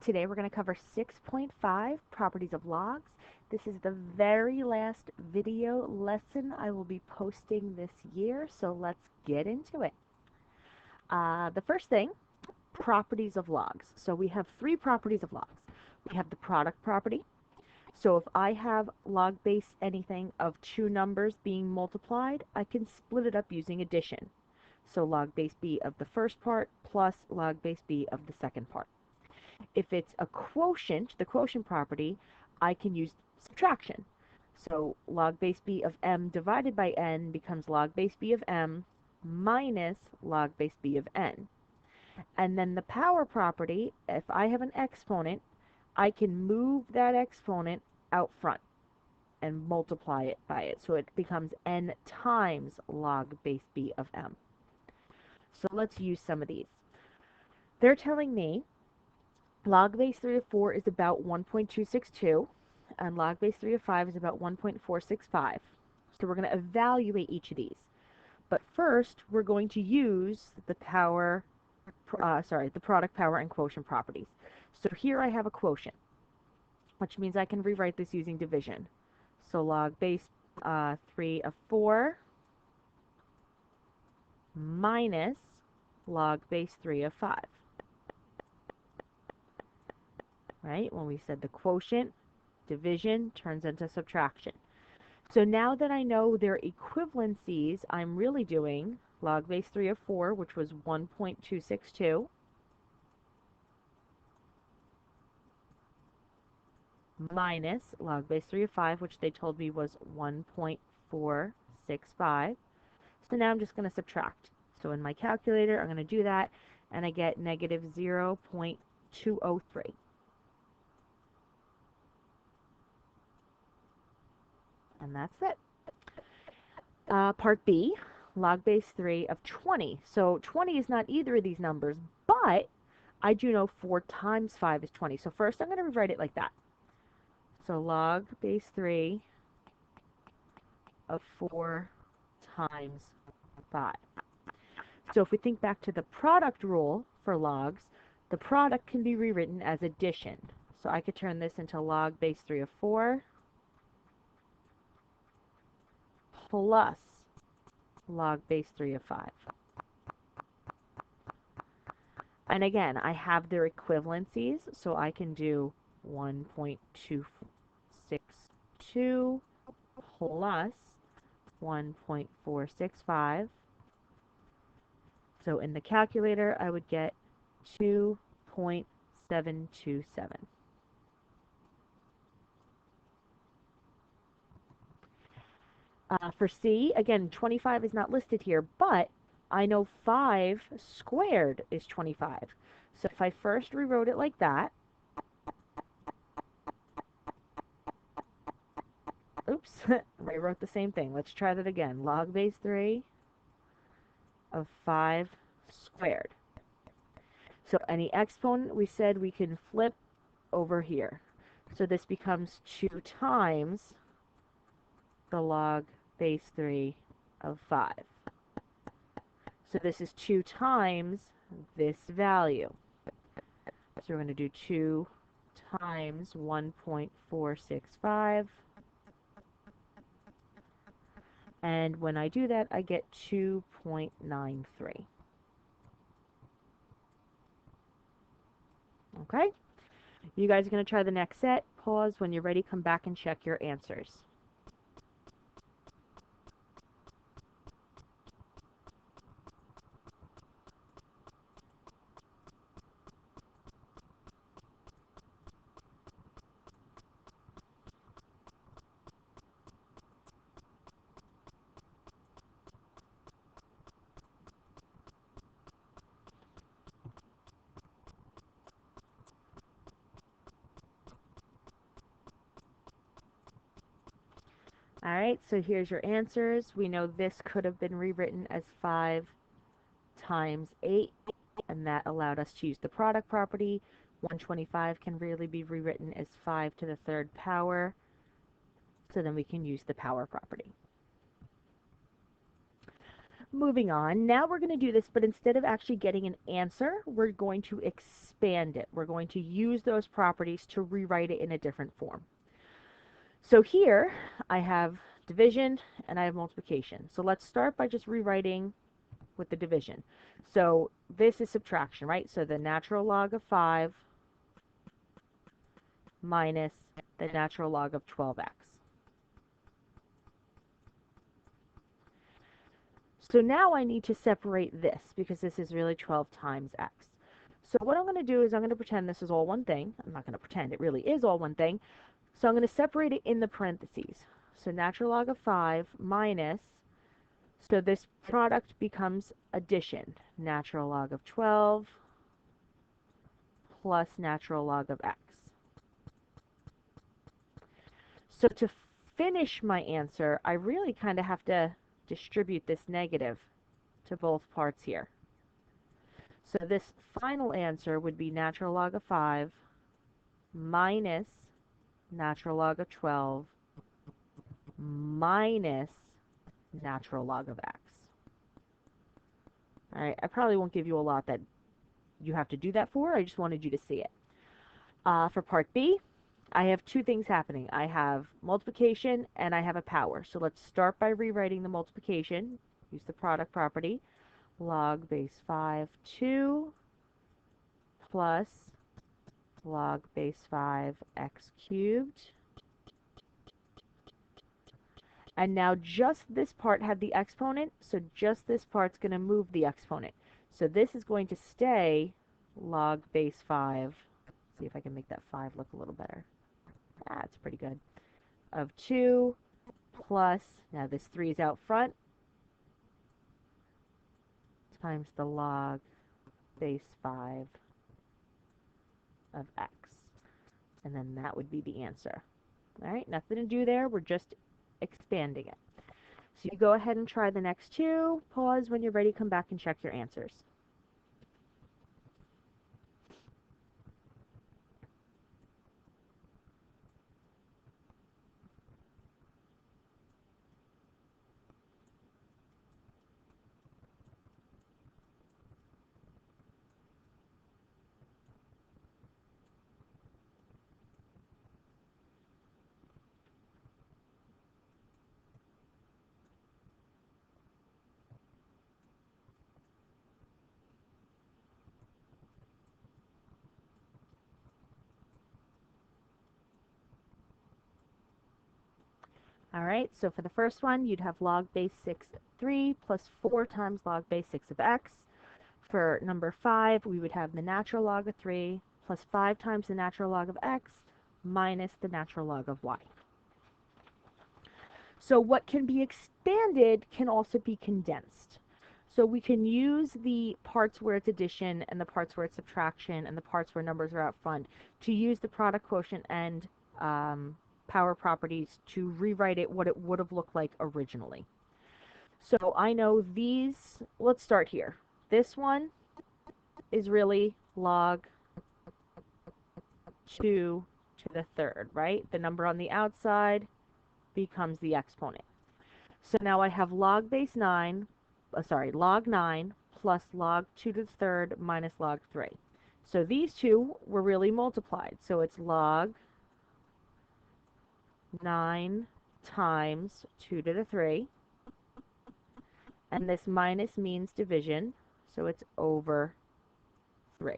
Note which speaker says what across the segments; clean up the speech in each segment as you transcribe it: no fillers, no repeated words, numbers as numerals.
Speaker 1: Today we're going to cover 6.5 properties of logs. This is the very last video lesson I will be posting this year, so let's get into it. The first thing, properties of logs. So we have three properties of logs. We have the product property. So if I have log base anything of two numbers being multiplied, I can split it up using addition. So log base b of the first part plus log base b of the second part. If it's a quotient, the quotient property, I can use subtraction. So log base b of m divided by n becomes log base b of m minus log base b of n. And then the power property, if I have an exponent, I can move that exponent out front and multiply it by it. So it becomes n times log base b of m. So let's use some of these. They're telling me log base 3 of 4 is about 1.262, and log base 3 of 5 is about 1.465. So we're going to evaluate each of these. But first, we're going to use the the product, power, and quotient properties. So here I have a quotient, which means I can rewrite this using division. So log base 3 of 4 minus log base 3 of 5. Right? When we said the quotient, division turns into subtraction. So now that I know their equivalencies, I'm really doing log base 3 of 4, which was 1.262, minus log base 3 of 5, which they told me was 1.465. So now I'm just going to subtract. So in my calculator, I'm going to do that, and I get negative 0.203. And that's it. Part B, log base 3 of 20. So 20 is not either of these numbers, but I do know 4 times 5 is 20. So first I'm going to rewrite it like that. So log base 3 of 4 times 5. So if we think back to the product rule for logs, the product can be rewritten as addition. So I could turn this into log base 3 of 4 plus log base 3 of 5. And again, I have their equivalencies, so I can do 1.262 plus 1.465. So in the calculator, I would get 2.727. For C, again, 25 is not listed here, but I know 5 squared is 25. So if I first rewrote it like that, oops, I wrote the same thing. Let's try that again. Log base 3 of 5 squared. So any exponent we said we can flip over here. So this becomes 2 times the log base 3 of 5. So this is 2 times this value. So we're going to do 2 times 1.465. And when I do that, I get 2.93. Okay? You guys are going to try the next set. Pause. When you're ready, come back and check your answers. All right, so here's your answers. We know this could have been rewritten as 5 times 8, and that allowed us to use the product property. 125 can really be rewritten as 5 to the third power, so then we can use the power property. Moving on, now we're going to do this, but instead of actually getting an answer, we're going to expand it. We're going to use those properties to rewrite it in a different form. So here I have division and I have multiplication. So let's start by just rewriting with the division. So this is subtraction, right? So the natural log of 5 minus the natural log of 12x. So now I need to separate this because this is really 12 times x. So what I'm going to do is I'm going to pretend this is all one thing. I'm not going to pretend, it really is all one thing. So I'm going to separate it in the parentheses. So natural log of 5 minus, so this product becomes addition. Natural log of 12 plus natural log of x. So to finish my answer, I really kind of have to distribute this negative to both parts here. So this final answer would be natural log of 5 minus natural log of 12 minus natural log of x. All right, I probably won't give you a lot that you have to do that for. I just wanted you to see it. For part B, I have two things happening. I have multiplication and I have a power. So let's start by rewriting the multiplication. Use the product property. Log base 5 2 plus log base 5 x cubed. And now just this part had the exponent, so just this part's going to move the exponent. So this is going to stay log base 5. See if I can make that 5 look a little better. That's pretty good. Of 2 plus, now this 3 is out front, times the log base 5 of x. And then that would be the answer. All right, nothing to do there. We're just expanding it. So you go ahead and try the next two. Pause when you're ready. Come back and check your answers. All right, so for the first one, you'd have log base 6 of 3 plus 4 times log base 6 of x. For number 5, we would have the natural log of 3 plus 5 times the natural log of x minus the natural log of y. So what can be expanded can also be condensed. So we can use the parts where it's addition and the parts where it's subtraction and the parts where numbers are out front to use the product quotient and power properties to rewrite it what it would have looked like originally. So I know these, let's start here. This one is really log 2 to the third, right? The number on the outside becomes the exponent. So now I have log base 9, log 9 plus log 2 to the third minus log 3. So these two were really multiplied. So it's log 9 times 2 to the 3. And this minus means division, so it's over 3.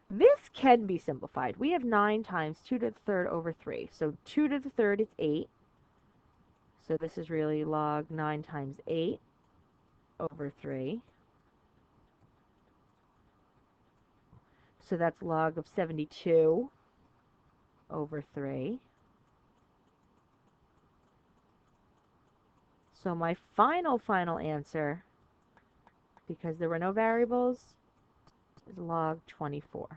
Speaker 1: This can be simplified. We have 9 times 2 to the third over 3. So 2 to the third is 8. So this is really log 9 times 8 over 3. So that's log of 72 over 3. So my final answer, because there were no variables, is log 24.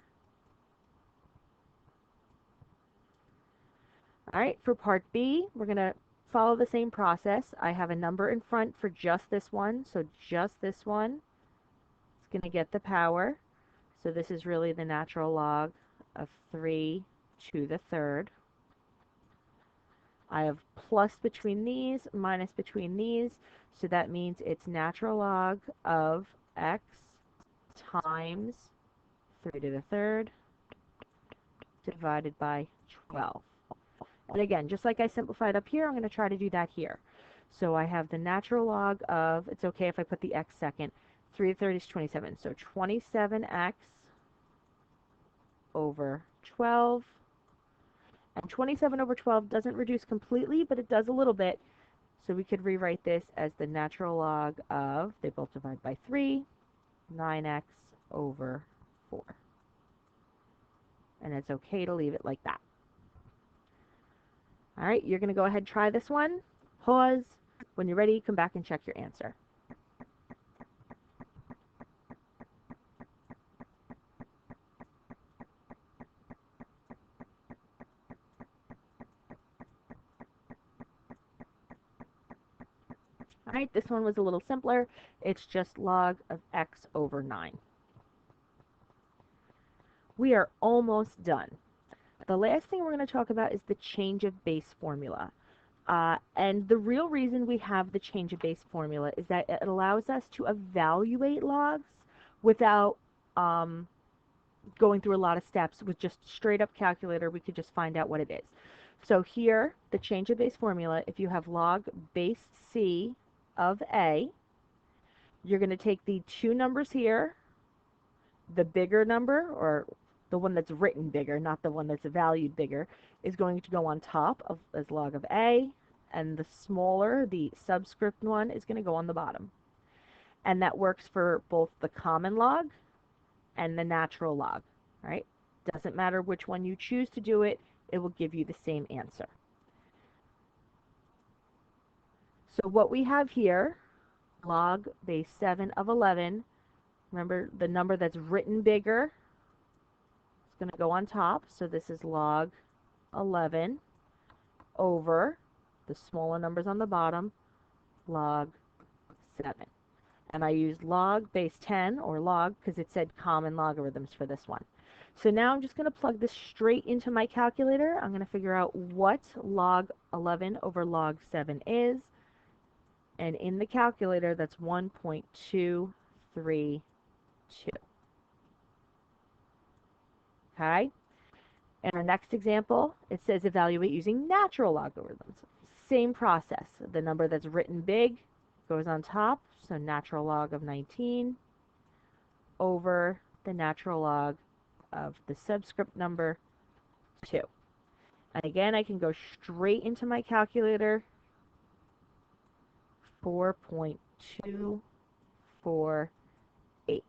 Speaker 1: All right, for part B, we're going to follow the same process. I have a number in front for just this one, so just this one. It's going to get the power. So this is really the natural log of 3 to the third. I have plus between these, minus between these. So that means it's natural log of x times 3 to the third divided by 12. And again, just like I simplified up here, I'm going to try to do that here. So I have the natural log of, it's okay if I put the x second, 3 to the third is 27. So 27x over 12. And 27 over 12 doesn't reduce completely, but it does a little bit. So we could rewrite this as the natural log of, they both divide by 3, 9x over 4. And it's okay to leave it like that. All right, you're going to go ahead and try this one. Pause. When you're ready, come back and check your answer. All right, this one was a little simpler. It's just log of x over 9. We are almost done. The last thing we're going to talk about is the change of base formula. And the real reason we have the change of base formula is that it allows us to evaluate logs without going through a lot of steps. With just straight up calculator, we could just find out what it is. So here, the change of base formula, if you have log base c of a, you're going to take the two numbers here, the bigger number, or the one that's written bigger, not the one that's valued bigger, is going to go on top of as log of a, and the smaller, the subscript one, is going to go on the bottom. And that works for both the common log and the natural log, right? Doesn't matter which one you choose to do it, it will give you the same answer. So what we have here, log base 7 of 11, remember the number that's written bigger is going to go on top, so this is log 11 over the smaller numbers on the bottom, log 7. And I used log base 10, or log, because it said common logarithms for this one. So now I'm just going to plug this straight into my calculator. I'm going to figure out what log 11 over log 7 is. And in the calculator, that's 1.232. Okay? In our next example, it says evaluate using natural logarithms. Same process. The number that's written big goes on top, so natural log of 19 over the natural log of the subscript number 2. And again, I can go straight into my calculator, 4.248. If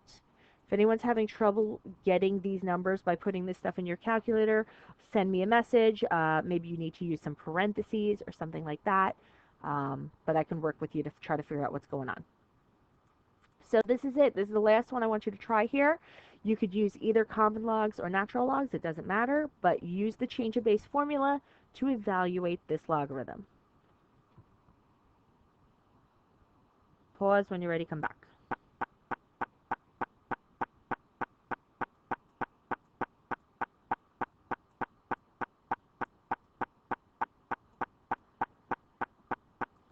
Speaker 1: anyone's having trouble getting these numbers by putting this stuff in your calculator, send me a message. Maybe you need to use some parentheses or something like that. But I can work with you to try to figure out what's going on. So this is it. This is the last one I want you to try here. You could use either common logs or natural logs. It doesn't matter. But use the change of base formula to evaluate this logarithm. Pause when you're ready. Come back.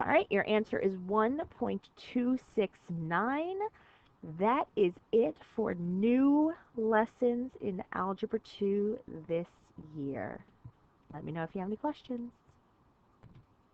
Speaker 1: All right, your answer is 1.269. That is it for new lessons in Algebra 2 this year. Let me know if you have any questions.